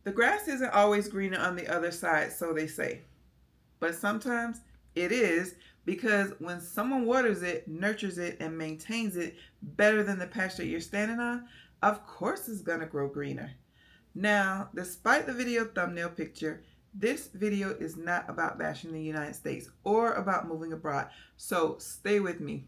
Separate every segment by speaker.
Speaker 1: The grass isn't always greener on the other side, so they say. But sometimes it is, because when someone waters it, nurtures it, and maintains it better than the patch that you're standing on, of course it's going to grow greener. Now, despite the video thumbnail picture, this video is not about bashing the United States or about moving abroad. So stay with me.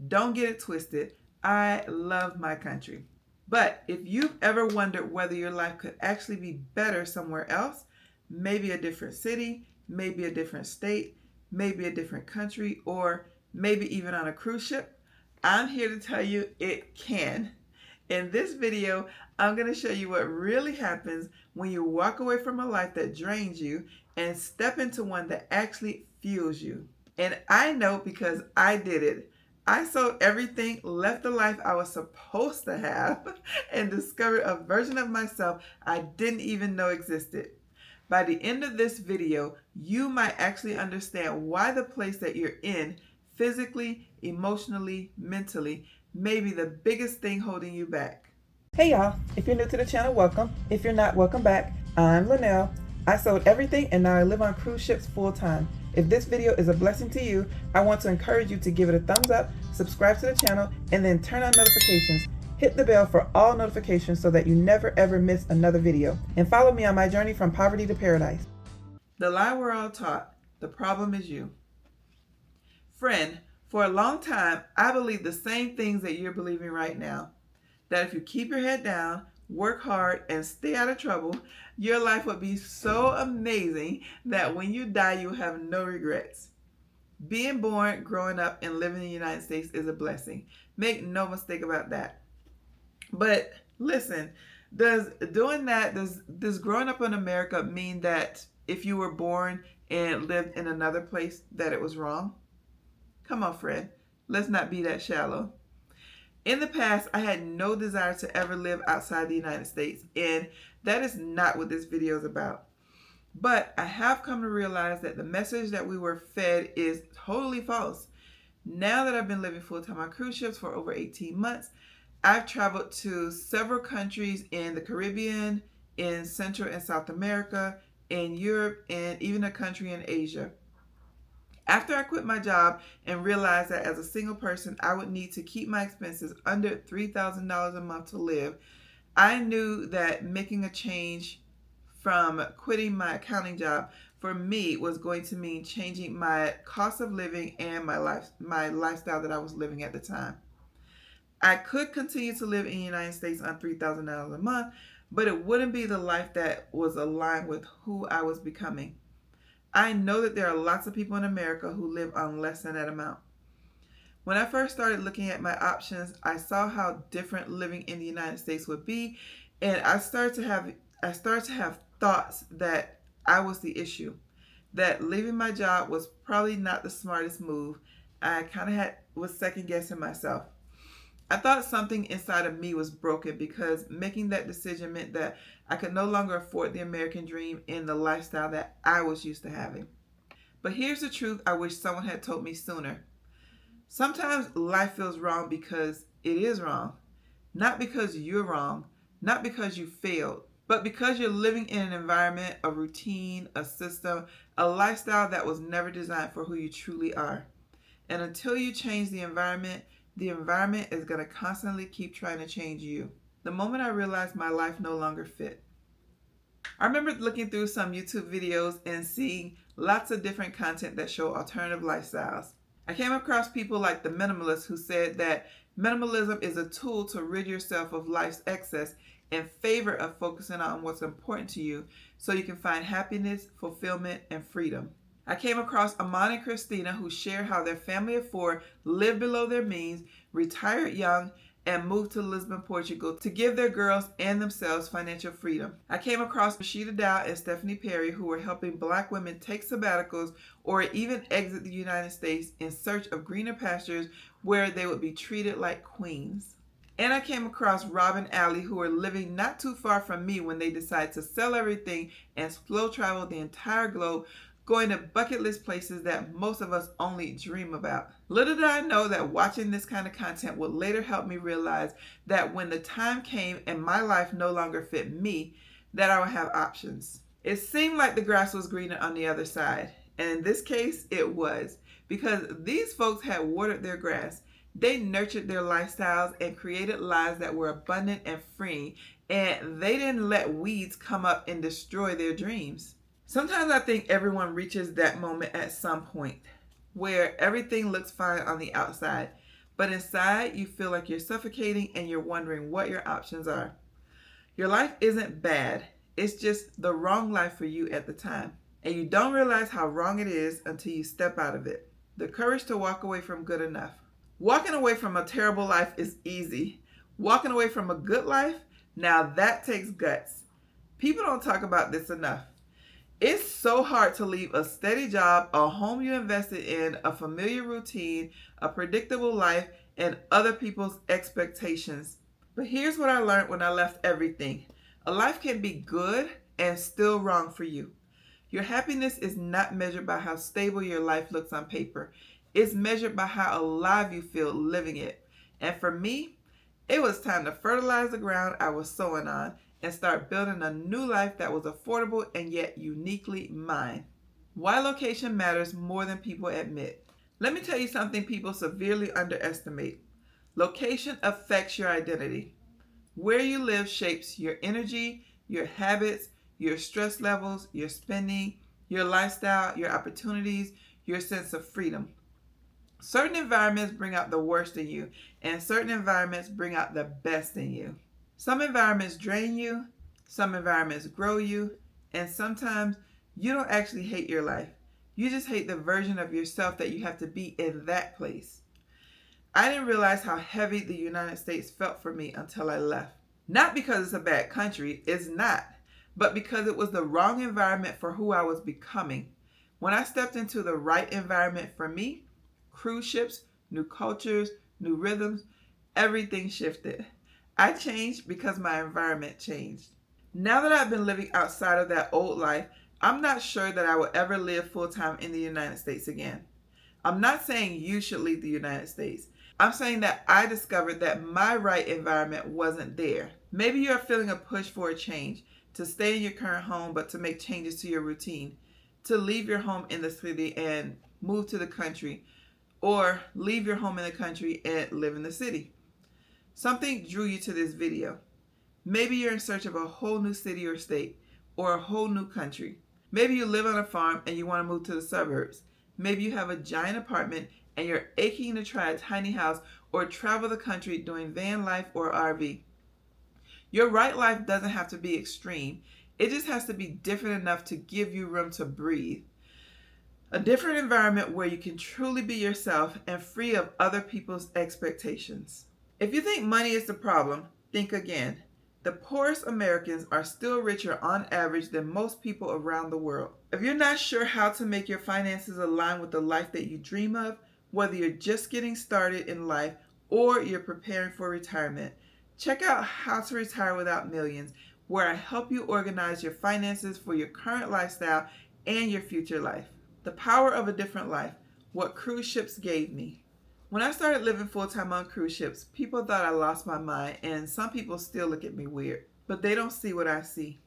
Speaker 1: Don't get it twisted. I love my country. But if you've ever wondered whether your life could actually be better somewhere else, maybe a different city, maybe a different state, maybe a different country, or maybe even on a cruise ship, I'm here to tell you it can. In this video, I'm going to show you what really happens when you walk away from a life that drains you and step into one that actually fuels you. And I know because I did it. I sold everything, left the life I was supposed to have, and discovered a version of myself I didn't even know existed. By the end of this video, you might actually understand why the place that you're in, physically, emotionally, mentally, may be the biggest thing holding you back. Hey y'all, if you're new to the channel, welcome. If you're not, welcome back. I'm Linnell. I sold everything and now I live on cruise ships full time. If this video is a blessing to you, I want to encourage you to give it a thumbs up, subscribe to the channel, and then turn on notifications. Hit the bell for all notifications so that you never ever miss another video. And follow me on my journey from poverty to paradise. The lie we're all taught: the problem is you. Friend, for a long time, I believed the same things that you're believing right now. That if you keep your head down, work hard, and stay out of trouble, your life would be so amazing that when you die, you'll have no regrets. Being born, growing up, and living in the United States is a blessing. Make no mistake about that. But listen, does growing up in America mean that if you were born and lived in another place that it was wrong? Come on, friend. Let's not be that shallow. In the past, I had no desire to ever live outside the United States, and that is not what this video is about. But I have come to realize that the message that we were fed is totally false. Now that I've been living full-time on cruise ships for over 18 months, I've traveled to several countries in the Caribbean, in Central and South America, in Europe, and even a country in Asia. After I quit my job and realized that as a single person, I would need to keep my expenses under $3,000 a month to live, I knew that making a change from quitting my accounting job for me was going to mean changing my cost of living and my lifestyle that I was living at the time. I could continue to live in the United States on $3,000 a month, but it wouldn't be the life that was aligned with who I was becoming. I know that there are lots of people in America who live on less than that amount. When I first started looking at my options, I saw how different living in the United States would be, and I started to have thoughts that I was the issue, that leaving my job was probably not the smartest move. I was second guessing myself. I thought something inside of me was broken because making that decision meant that I could no longer afford the American dream and the lifestyle that I was used to having. But here's the truth I wish someone had told me sooner. Sometimes life feels wrong because it is wrong. Not because you're wrong, not because you failed, but because you're living in an environment, a routine, a system, a lifestyle that was never designed for who you truly are. And until you change the environment is going to constantly keep trying to change you. The moment I realized my life no longer fit. I remember looking through some YouTube videos and seeing lots of different content that show alternative lifestyles. I came across people like the minimalists who said that minimalism is a tool to rid yourself of life's excess in favor of focusing on what's important to you so you can find happiness, fulfillment, and freedom. I came across Amon and Christina who share how their family of four lived below their means, retired young, and moved to Lisbon, Portugal to give their girls and themselves financial freedom. I came across Rashida Dow and Stephanie Perry who were helping Black women take sabbaticals or even exit the United States in search of greener pastures where they would be treated like queens. And I came across Rob and Allie who were living not too far from me when they decided to sell everything and slow travel the entire globe, going to bucket list places that most of us only dream about. Little did I know that watching this kind of content would later help me realize that when the time came and my life no longer fit me, that I would have options. It seemed like the grass was greener on the other side. And in this case, it was. Because these folks had watered their grass. They nurtured their lifestyles and created lives that were abundant and free. And they didn't let weeds come up and destroy their dreams. Sometimes I think everyone reaches that moment at some point where everything looks fine on the outside, but inside you feel like you're suffocating and you're wondering what your options are. Your life isn't bad, it's just the wrong life for you at the time. And you don't realize how wrong it is until you step out of it. The courage to walk away from good enough. Walking away from a terrible life is easy. Walking away from a good life, now that takes guts. People don't talk about this enough. It's so hard to leave a steady job, a home you invested in, a familiar routine, a predictable life, and other people's expectations. But here's what I learned when I left everything. A life can be good and still wrong for you. Your happiness is not measured by how stable your life looks on paper. It's measured by how alive you feel living it. And for me, it was time to fertilize the ground I was sowing on and start building a new life that was affordable and yet uniquely mine. Why location matters more than people admit. Let me tell you something people severely underestimate. Location affects your identity. Where you live shapes your energy, your habits, your stress levels, your spending, your lifestyle, your opportunities, your sense of freedom. Certain environments bring out the worst in you, and certain environments bring out the best in you. Some environments drain you, some environments grow you, and sometimes you don't actually hate your life. You just hate the version of yourself that you have to be in that place. I didn't realize how heavy the United States felt for me until I left. Not because it's a bad country, it's not, but because it was the wrong environment for who I was becoming. When I stepped into the right environment for me, cruise ships, new cultures, new rhythms, everything shifted. I changed because my environment changed. Now that I've been living outside of that old life, I'm not sure that I will ever live full-time in the United States again. I'm not saying you should leave the United States. I'm saying that I discovered that my right environment wasn't there. Maybe you're feeling a push for a change, to stay in your current home but to make changes to your routine, to leave your home in the city and move to the country, or leave your home in the country and live in the city. Something drew you to this video. Maybe you're in search of a whole new city or state, or a whole new country. Maybe you live on a farm and you want to move to the suburbs. Maybe you have a giant apartment and you're aching to try a tiny house or travel the country doing van life or RV. Your right life doesn't have to be extreme. It just has to be different enough to give you room to breathe. A different environment where you can truly be yourself and free of other people's expectations. If you think money is the problem, think again. The poorest Americans are still richer on average than most people around the world. If you're not sure how to make your finances align with the life that you dream of, whether you're just getting started in life or you're preparing for retirement, check out How to Retire Without Millions, where I help you organize your finances for your current lifestyle and your future life. The Power of a Different Life, What Cruise Ships Gave Me. When I started living full-time on cruise ships, people thought I lost my mind, and some people still look at me weird, but they don't see what I see.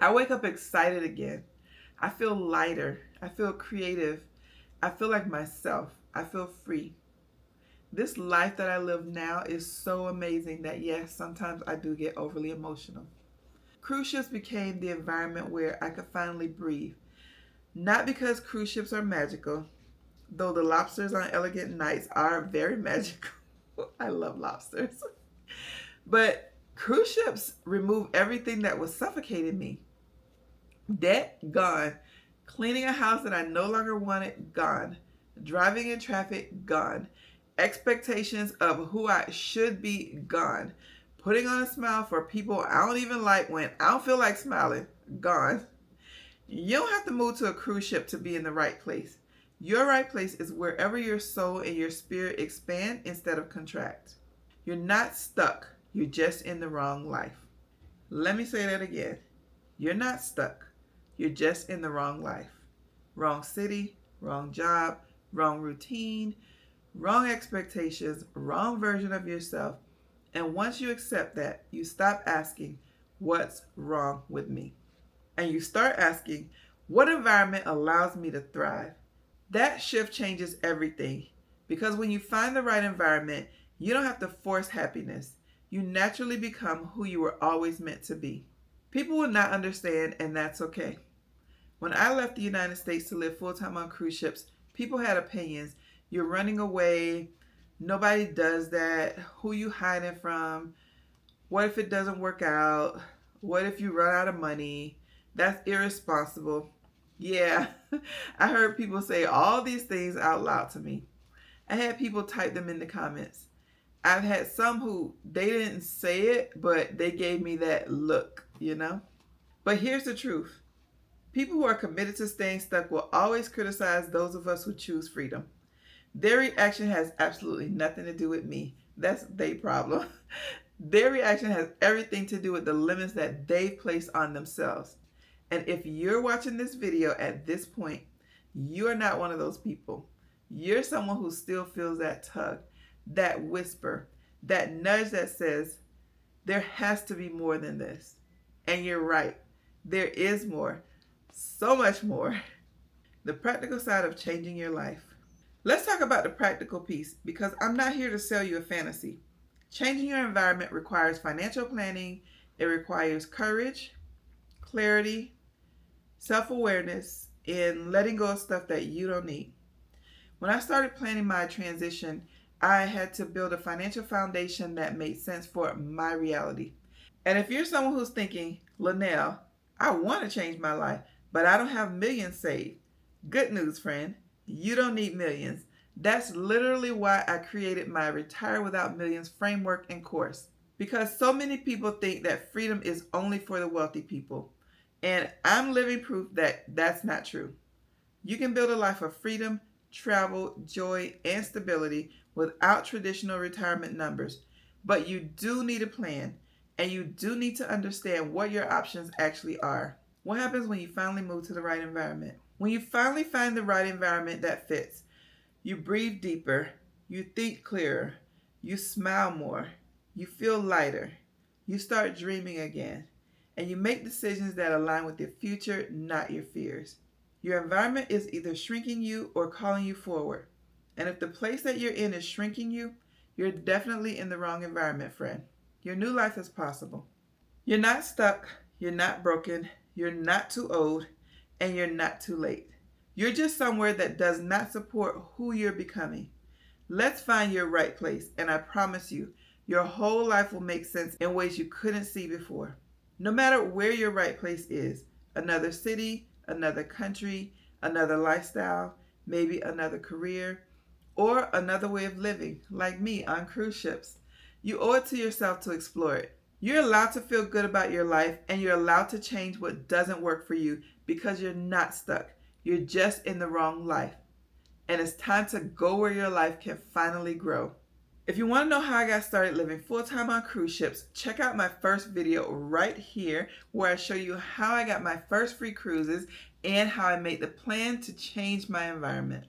Speaker 1: I wake up excited again. I feel lighter. I feel creative. I feel like myself. I feel free. This life that I live now is so amazing that yes, sometimes I do get overly emotional. Cruise ships became the environment where I could finally breathe. Not because cruise ships are magical, though the lobsters on Elegant Nights are very magical. I love lobsters. But cruise ships remove everything that was suffocating me. Debt, gone. Cleaning a house that I no longer wanted, gone. Driving in traffic, gone. Expectations of who I should be, gone. Putting on a smile for people I don't even like when I don't feel like smiling, gone. You don't have to move to a cruise ship to be in the right place. Your right place is wherever your soul and your spirit expand instead of contract. You're not stuck. You're just in the wrong life. Let me say that again. You're not stuck. You're just in the wrong life. Wrong city, wrong job, wrong routine, wrong expectations, wrong version of yourself. And once you accept that, you stop asking, what's wrong with me? And you start asking, what environment allows me to thrive? That shift changes everything because when you find the right environment, you don't have to force happiness. You naturally become who you were always meant to be. People will not understand, and that's okay. When I left the United States to live full time on cruise ships, people had opinions. You're running away. Nobody does that. Who you hiding from? What if it doesn't work out? What if you run out of money? That's irresponsible. Yeah, I heard people say all these things out loud to me. I had people type them in the comments. I've had some who they didn't say it, but they gave me that look. But here's the truth. People who are committed to staying stuck will always criticize those of us who choose freedom. Their reaction has absolutely nothing to do with me. That's their problem. Their reaction has everything to do with the limits that they've placed on themselves. And if you're watching this video at this point, you're not one of those people. You're someone who still feels that tug, that whisper, that nudge that says, there has to be more than this. And you're right. There is more. So much more. The practical side of changing your life. Let's talk about the practical piece because I'm not here to sell you a fantasy. Changing your environment requires financial planning, it requires courage, clarity, self-awareness, and letting go of stuff that you don't need. When I started planning my transition, I had to build a financial foundation that made sense for my reality. And if you're someone who's thinking, Linnell, I want to change my life, but I don't have millions saved. Good news, friend. You don't need millions. That's literally why I created my Retire Without Millions framework and course. Because so many people think that freedom is only for the wealthy people. And I'm living proof that that's not true. You can build a life of freedom, travel, joy, and stability without traditional retirement numbers. But you do need a plan, and you do need to understand what your options actually are. What happens when you finally move to the right environment? When you finally find the right environment that fits, you breathe deeper, you think clearer, you smile more, you feel lighter, you start dreaming again, and you make decisions that align with your future, not your fears. Your environment is either shrinking you or calling you forward. And if the place that you're in is shrinking you, you're definitely in the wrong environment, friend. Your new life is possible. You're not stuck, you're not broken, you're not too old, and you're not too late. You're just somewhere that does not support who you're becoming. Let's find your right place, and I promise you, your whole life will make sense in ways you couldn't see before. No matter where your right place is, another city, another country, another lifestyle, maybe another career, or another way of living, like me on cruise ships. You owe it to yourself to explore it. You're allowed to feel good about your life, and you're allowed to change what doesn't work for you because you're not stuck. You're just in the wrong life. And it's time to go where your life can finally grow. If you want to know how I got started living full-time on cruise ships, check out my first video right here where I show you how I got my first free cruises and how I made the plan to change my environment.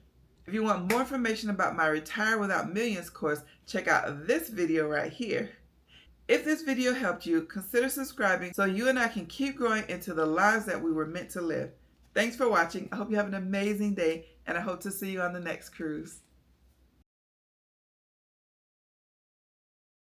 Speaker 1: If you want more information about my Retire Without Millions course, check out this video right here. If this video helped you, consider subscribing so you and I can keep growing into the lives that we were meant to live. Thanks for watching. I hope you have an amazing day, and I hope to see you on the next cruise.